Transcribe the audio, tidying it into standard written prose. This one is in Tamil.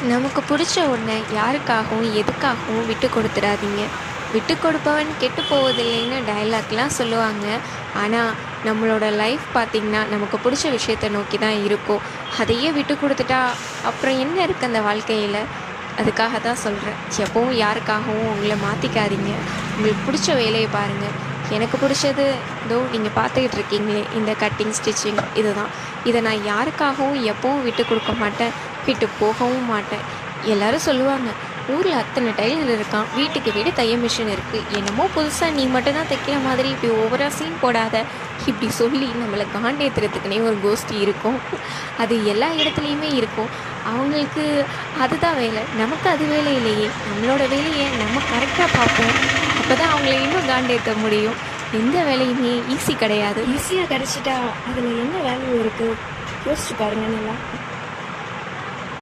நமக்கு பிடிச்ச ஒன்றை யாருக்காகவும் எதுக்காகவும் விட்டு கொடுத்துடாதீங்க. விட்டு கொடுப்பவன் கெட்டு போவதில்லைன்னு டயலாக்லாம் சொல்லுவாங்க. ஆனால் நம்மளோட லைஃப் பார்த்திங்கன்னா நமக்கு பிடிச்ச விஷயத்தை நோக்கி தான் இருக்கும். அதையே விட்டு கொடுத்துட்டா அப்புறம் என்ன இருக்குது அந்த வாழ்க்கையில்? அதுக்காக தான் சொல்கிறேன், எப்பவும் யாருக்காகவும் உங்களை மாற்றிக்காதீங்க. உங்களுக்கு பிடிச்ச வேலையை பாருங்கள். எனக்கு பிடிச்சது இதோ நீங்கள் பார்த்துக்கிட்டு இருக்கீங்களே, இந்த கட்டிங் ஸ்டிச்சிங் இதுதான். இதை நான் யாருக்காகவும் எப்பவும் விட்டு கொடுக்க மாட்டேன், விட்டு போகவும் மாட்டேன். எல்லாரும் சொல்லுவாங்க, ஊரில் அத்தனை டைலர் இருக்கான், வீட்டுக்கு வீடு தையல் மிஷின் இருக்குது, என்னமோ புதுசாக நீ மட்டும்தான் தைக்கிற மாதிரி இப்படி ஓவராக சீன் போடாத, இப்படி சொல்லி நம்மளை காண்டேத்துறதுக்குனே ஒரு கோஷ்டி இருக்கும். அது எல்லா இடத்துலையுமே இருக்கும். அவங்களுக்கு அதுதான் வேலை, நமக்கு அது வேலை இல்லையே. நம்மளோட வேலையை நம்ம கரெக்டாக பார்ப்போம். அப்போ தான் அவங்கள இன்னும் காண்டேற்ற முடியும். எந்த வேலையுமே ஈஸி கிடையாது. ஈஸியாக கிடச்சிட்டா அதில் என்ன வேல்யூ இருக்குது? யோசிச்சு பாருங்க நல்லா.